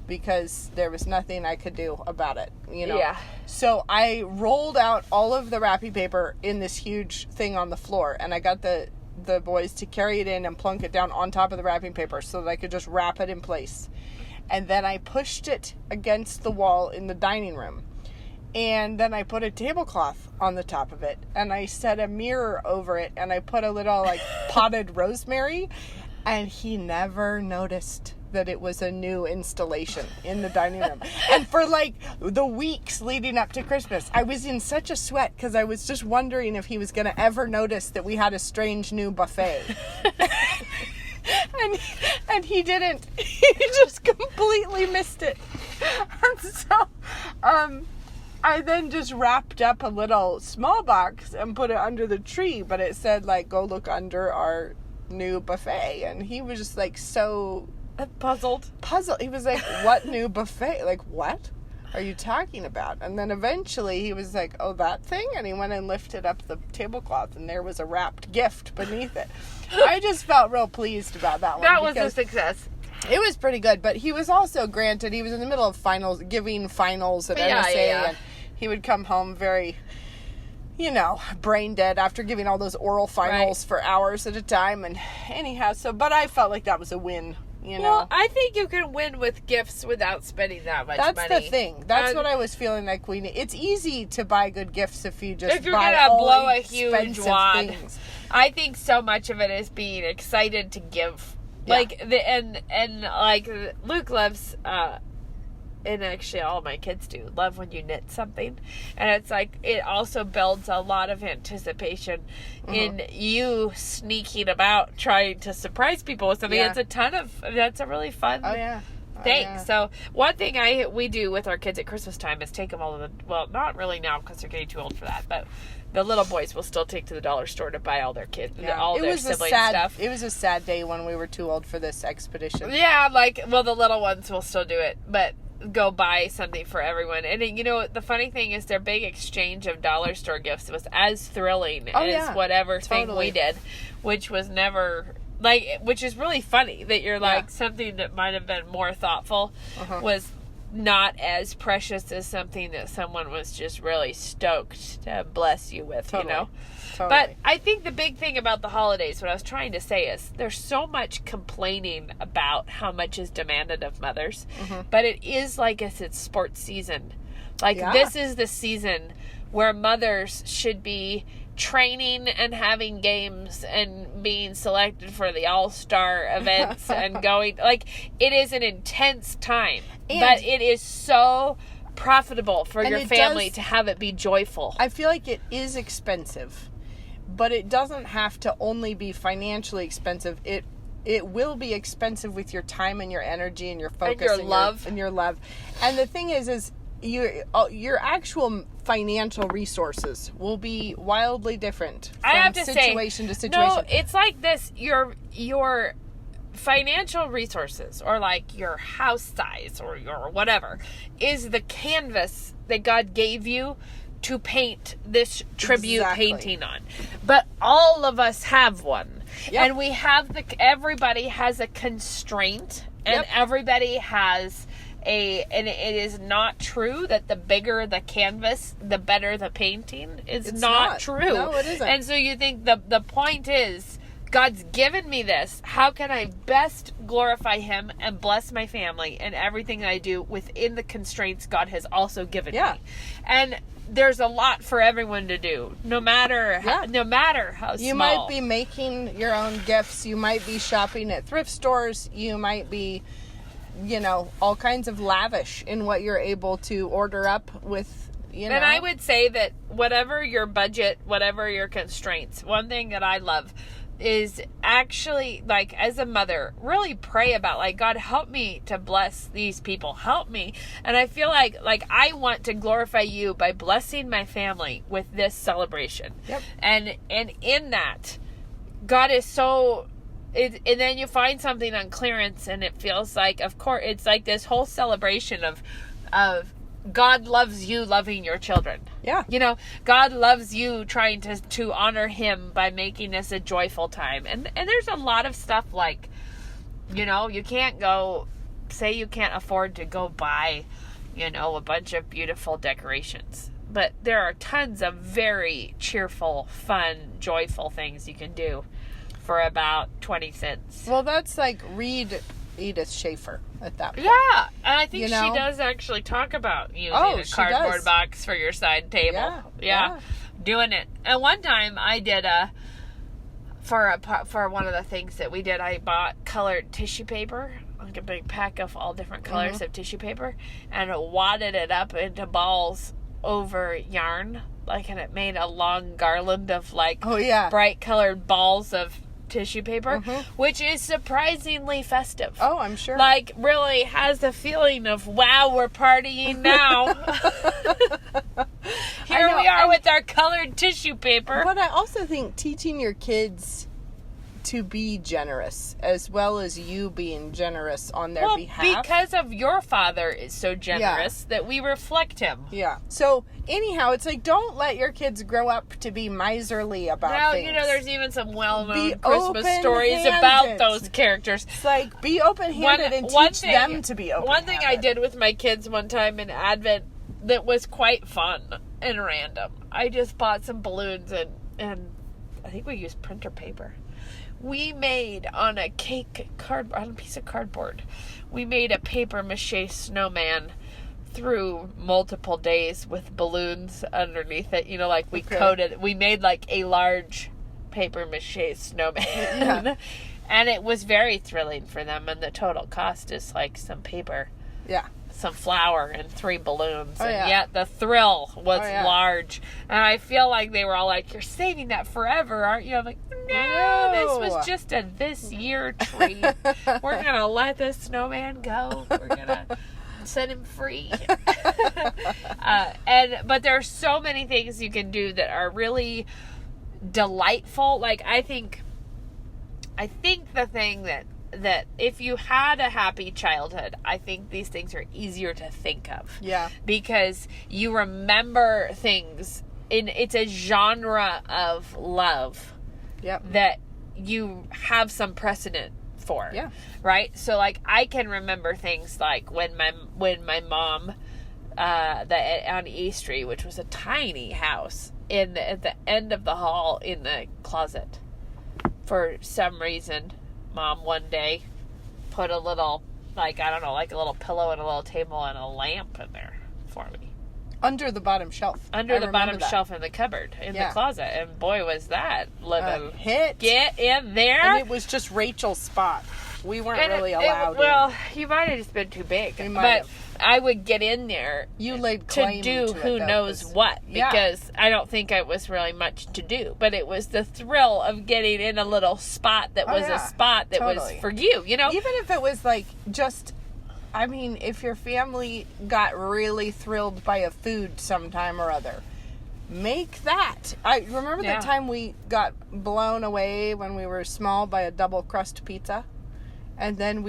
because there was nothing I could do about it, you know? Yeah. So I rolled out all of the wrapping paper in this huge thing on the floor, and I got the boys to carry it in and plunk it down on top of the wrapping paper so that I could just wrap it in place. And then I pushed it against the wall in the dining room. And then I put a tablecloth on the top of it, and I set a mirror over it, and I put a little, like, potted rosemary, and he never noticed that it was a new installation in the dining room. And for, like, the weeks leading up to Christmas, I was in such a sweat because I was just wondering if he was going to ever notice that we had a strange new buffet. And he didn't. He just completely missed it. And so, I then just wrapped up a little small box and put it under the tree, but it said, like, go look under our new buffet. And he was just, like, so puzzled. He was like, what new buffet? Like, what are you talking about? And then eventually he was like, oh, that thing? And he went and lifted up the tablecloth, and there was a wrapped gift beneath it. I just felt real pleased about that one. That was a success. It was pretty good, but he was also granted, he was in the middle of finals, giving finals at NSA, and he would come home very, you know, brain dead after giving all those oral finals for hours at a time, and anyhow, but I felt like that was a win, you know. Well, I think you can win with gifts without spending that much money. That's the thing. That's what I was feeling like we need. It's easy to buy good gifts if you just if you're buy gonna all blow a huge expensive wad. things. I think so much of it is being excited to give. Yeah. Like and like Luke loves and actually all my kids do love when you knit something, and it's like it also builds a lot of anticipation in you sneaking about trying to surprise people with something. It's that's a really fun thing. Yeah. So one thing we do with our kids at Christmas time is take them all to not really now because they're getting too old for that, but the little boys will still take to the dollar store to buy all their kids, all their sibling stuff. It was a sad day when we were too old for this expedition. Yeah, the little ones will still do it, but go buy something for everyone. And, you know, the funny thing is their big exchange of dollar store gifts was as thrilling as whatever thing we did, which was never... which is really funny that you're something that might have been more thoughtful was not as precious as something that someone was just really stoked to bless you with, you know? Totally. But I think the big thing about the holidays, what I was trying to say is there's so much complaining about how much is demanded of mothers, but it is like it's sports season. This is the season where mothers should be training and having games and being selected for the all-star events and going, it is an intense time, but it is so profitable for your family to have it be joyful. I feel like it is expensive, but it doesn't have to only be financially expensive. It will be expensive with your time and your energy and your focus and your love. And the thing is your actual financial resources will be wildly different from situation to situation. No, it's like this. Your financial resources, or like your house size, or your whatever, is the canvas that God gave you to paint this tribute painting on. But all of us have one. Yep. And we have everybody has a constraint, and everybody has and it is not true that the bigger the canvas, the better the painting. It's not true. No, it isn't. And so you think the point is, God's given me this. How can I best glorify Him and bless my family and everything that I do within the constraints God has also given me? And there's a lot for everyone to do, no matter how small. You might be making your own gifts. You might be shopping at thrift stores. You might be, all kinds of lavish in what you're able to order up with, And I would say that whatever your budget, whatever your constraints, one thing that I love is actually, as a mother, really pray about, God, help me to bless these people. Help me. And I feel like I want to glorify you by blessing my family with this celebration. Yep. And in that, God is so... and then you find something on clearance, and it feels like, of course, it's like this whole celebration of God loves you loving your children. Yeah. God loves you trying to honor Him by making this a joyful time. And there's a lot of stuff you can't go say you can't afford to go buy, a bunch of beautiful decorations. But there are tons of very cheerful, fun, joyful things you can do for about 20 cents. Well, that's like read Edith Schaefer at that point. Yeah, and I think she does actually talk about using a cardboard box for your side table. Yeah, doing it. And one time I did for one of the things that we did, I bought colored tissue paper, like a big pack of all different colors of tissue paper, and wadded it up into balls over yarn, and it made a long garland of bright colored balls of tissue paper, which is surprisingly festive. Oh, I'm sure. Really has the feeling of, wow, we're partying now. Here we are with our colored tissue paper. But I also think teaching your kids to be generous, as well as you being generous on their behalf. Because of your father is so generous that we reflect him. Yeah. So, anyhow, it's don't let your kids grow up to be miserly about things. There's even some well-known Christmas stories about those characters. It's be open-handed and teach them to be open-handed. One thing I did with my kids one time in Advent that was quite fun and random. I just bought some balloons and I think we used printer paper. We made on a piece of cardboard, we made a paper mache snowman through multiple days with balloons underneath it. We coated, we made a large paper mache snowman. Yeah. And it was very thrilling for them. And the total cost is some paper. Yeah. Some flour and 3 balloons. And yet the thrill was large. And I feel like they were all you're saving that forever, aren't you? I'm like, no, this was just a this year treat. We're going to let this snowman go. We're going to set him free. But there are so many things you can do that are really delightful. I think the thing that if you had a happy childhood, I think these things are easier to think of. Yeah. Because you remember things it's a genre of love. Yep. That you have some precedent for. Yeah. Right? So I can remember things when my mom on E Street, which was a tiny house, at the end of the hall in the closet. For some reason, Mom one day put a little, a little pillow and a little table and a lamp in there for me. Under the bottom shelf. Under the bottom shelf in the cupboard, in the closet. And boy, was that living. Hit. Get in there. And it was just Rachel's spot. We weren't really allowed you might have just been too big. But I would get in there to do who knows what. Because I don't think it was really much to do. But it was the thrill of getting in a little spot that was a spot that was for you, Even if it was if your family got really thrilled by a food sometime or other, make that. I remember the time we got blown away when we were small by a double crust pizza. And then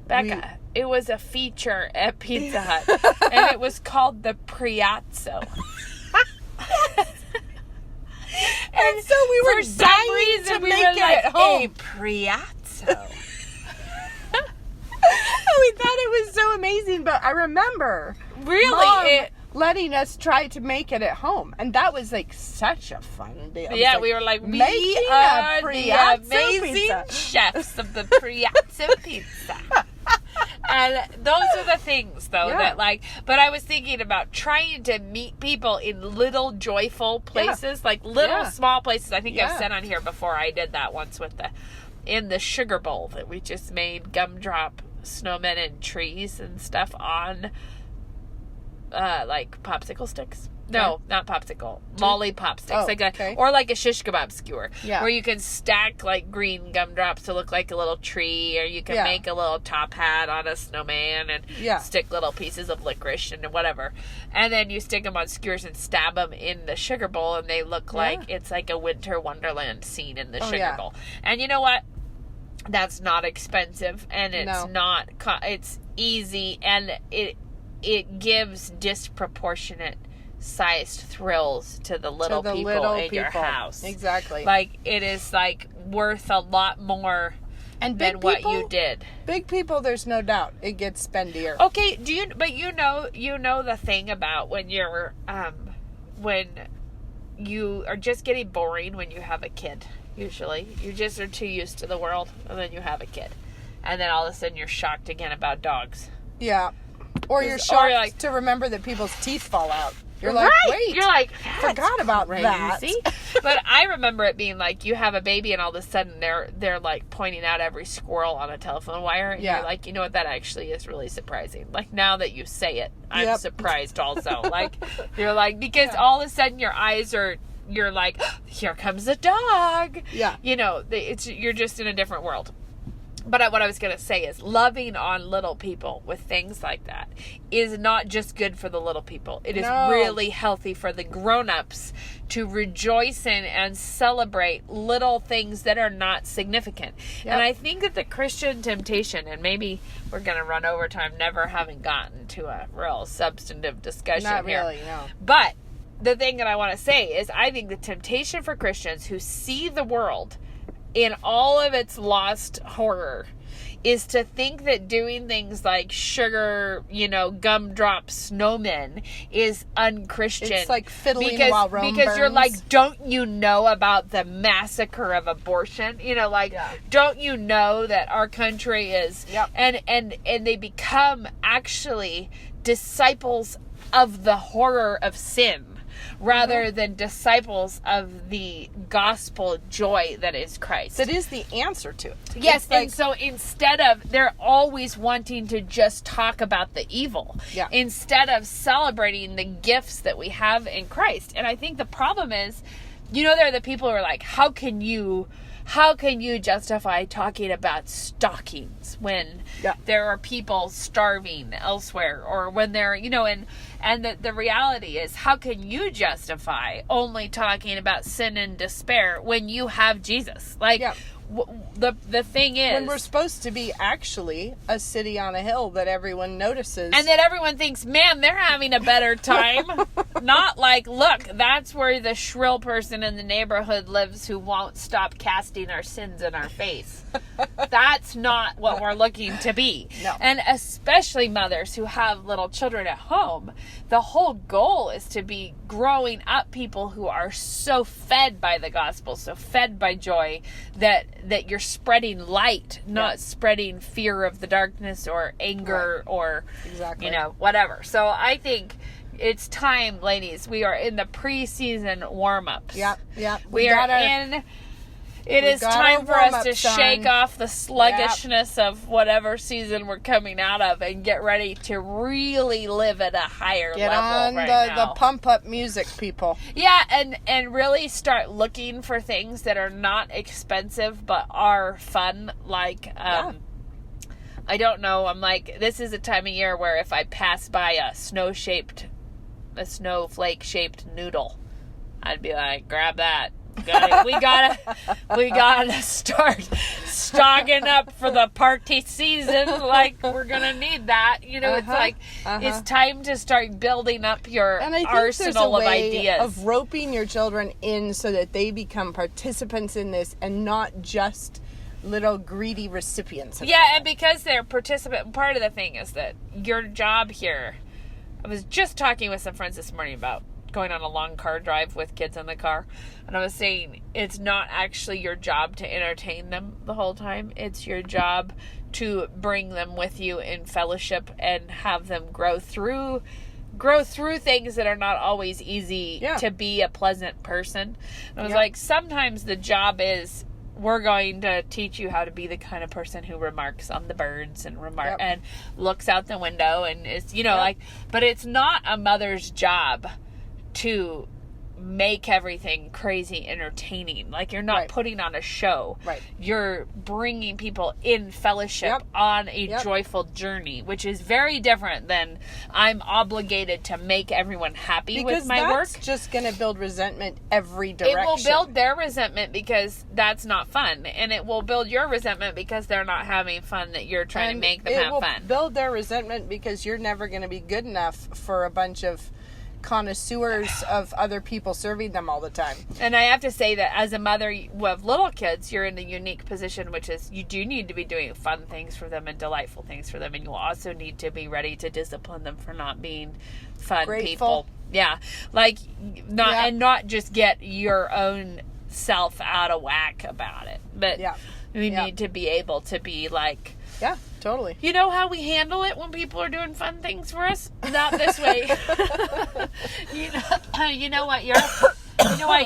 Becca, it was a feature at Pizza Hut, and it was called the Priazzo. And so we were dying to make it at home. A Priazzo. We thought it was so amazing, but I remember Mom letting us try to make it at home, and that was such a fun deal. Yeah, we were we are the amazing chefs of the Priazzo pizza. And those are the things, though, that but I was thinking about trying to meet people in little joyful places, small places. I think I've said on here before, I did that once in the sugar bowl that we just made gumdrop snowmen and trees and stuff on popsicle sticks. No, not popsicle. Lollipop sticks. Or a shish kebab skewer. Yeah. Where you can stack green gumdrops to look like a little tree, or you can make a little top hat on a snowman and stick little pieces of licorice and whatever. And then you stick them on skewers and stab them in the sugar bowl, and they look like it's a winter wonderland scene in the sugar bowl. And you know what? That's not expensive, and it's not. It's easy, and it gives disproportionate sized thrills to the little people in your house. Exactly. It is worth a lot more And than big what people, you did. Big people, there's no doubt it gets spendier. Okay, but you know the thing about when you're when you are just getting boring when you have a kid. Usually, you just are too used to the world, and then you have a kid, and then all of a sudden you're shocked again about dogs. Yeah, or you're shocked to remember that people's teeth fall out. You're like, wait, you're like, forgot about that. But I remember it being like you have a baby and all of a sudden they're like pointing out every squirrel on a telephone wire, and you're like, you know what, that actually is really surprising. Like, now that you say it, I'm surprised also. Like, you're like, because all of a sudden your eyes are, you're like, here comes a dog. Yeah, you know, you're just in a different world. But what I was going to say is loving on little people with things like that is not just good for the little people. It is really healthy for the grown-ups to rejoice in and celebrate little things that are not significant. Yep. And I think that the Christian temptation, and maybe we're going to run over time never having gotten to a real substantive discussion not here. Really, no. But the thing that I want to say is I think the temptation for Christians who see the world in all of its lost horror is to think that doing things like sugar, gumdrop snowmen is unchristian. It's like fiddling while Rome because burns. You're like, don't you know about the massacre of abortion? Don't you know that our country is, and they become actually disciples of the horror of sin, rather than disciples of the gospel joy that is Christ. That is the answer to it. Yes, and so instead of, they're always wanting to just talk about the evil, instead of celebrating the gifts that we have in Christ. And I think the problem is, there are the people who are like, how can you justify talking about stockings when there are people starving elsewhere, or when they're, and the reality is, how can you justify only talking about sin and despair when you have Jesus? Like, the thing is, when we're supposed to be actually a city on a hill that everyone notices, and that everyone thinks, man, they're having a better time. Not like, look, that's where the shrill person in the neighborhood lives who won't stop casting our sins in our face. That's not what we're looking to be. No. And especially mothers who have little children at home, the whole goal is to be growing up people who are so fed by the gospel, so fed by joy, that you're spreading light, not spreading fear of the darkness or anger or, whatever. So I think it's time, ladies. We are in the preseason warm-ups. It is time for us to shake off the sluggishness of whatever season we're coming out of and get ready to really live at a higher level right now. The pump-up music, people. Yeah, and really start looking for things that are not expensive but are fun. Like, I don't know, I'm like, this is a time of year where if I pass by a snowflake-shaped noodle, I'd be like, grab that. We gotta start stocking up for the party season. Like, we're gonna need that. It's like it's time to start building up your arsenal of ideas, of roping your children in so that they become participants in this and not just little greedy recipients. And because they're participant, part of the thing is that your job here. I was just talking with some friends this morning about going on a long car drive with kids in the car, and I was saying it's not actually your job to entertain them the whole time. It's your job to bring them with you in fellowship and have them grow through things that are not always easy to be a pleasant person. And I was like, sometimes the job is, we're going to teach you how to be the kind of person who remarks on the birds and and looks out the window and is, but it's not a mother's job to make everything crazy entertaining. Like, you're not putting on a show. Right. You're bringing people in fellowship on a joyful journey, which is very different than I'm obligated to make everyone happy with my work. Because that's just going to build resentment every direction. It will build their resentment because that's not fun. And it will build your resentment because they're not having fun that you're trying to make them have fun. It will build their resentment because you're never going to be good enough for a bunch of connoisseurs of other people serving them all the time. And I have to say that as a mother of little kids, you're in a unique position, which is you do need to be doing fun things for them and delightful things for them. And you also need to be ready to discipline them for not being fun Grateful. people. Yeah. Like, not just get your own self out of whack about it. But we need to be able to be like, yeah, totally. you know how we handle it when people are doing fun things for us? Not this way. you know what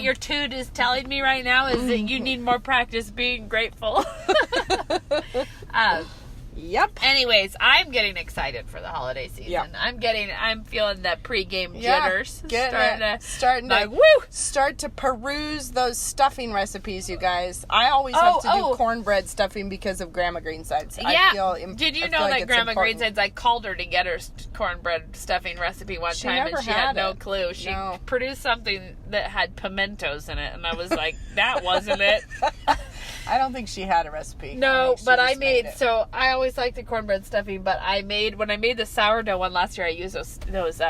your toot is telling me right now is that you need more practice being grateful. Yep. Anyways, I'm getting excited for the holiday season. Yep. I'm feeling the pregame jitters. Starting to woo! Start to peruse those stuffing recipes, you guys. I always have to do cornbread stuffing because of Grandma Greensides. Did you know that Grandma Greensides, I called her to get her cornbread stuffing recipe one time and she had no clue. She produced something that had pimentos in it and I was like, that wasn't it. I don't think she had a recipe. No, but I made so I always liked the cornbread stuffing, but when I made the sourdough one last year, I used those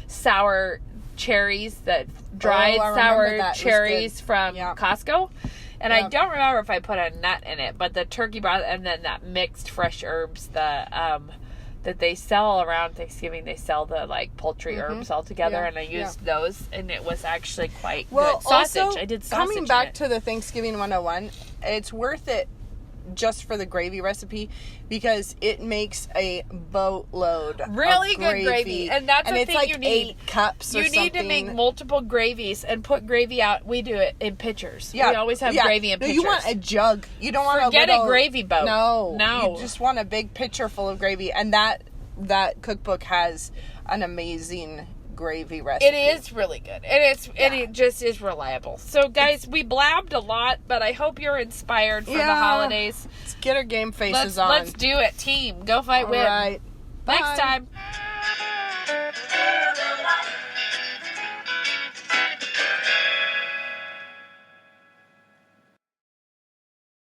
sour cherries, that dried sour cherries from Costco. And I don't remember if I put a nut in it, but the turkey broth and then that mixed fresh herbs, that they sell around Thanksgiving, they sell the like poultry herbs all together, and I used those, and it was actually quite good. Sausage, also, I did sausage. Coming back to the Thanksgiving 101, it's worth it just for the gravy recipe because it makes a boatload really of good gravy, and that's the it's thing like you need. 8 cups. You need to make multiple gravies and put gravy out. We do it in pitchers. Yeah, we always have gravy in pitchers. You want a jug. You don't want Forget a little a gravy boat. No. You just want a big pitcher full of gravy, and that cookbook has an amazing gravy recipe. It is really good. It just is reliable. So guys, we blabbed a lot, but I hope you're inspired for the holidays. Let's get our game faces on. Let's do it, team. Go fight, win. All right. Next Bye. time.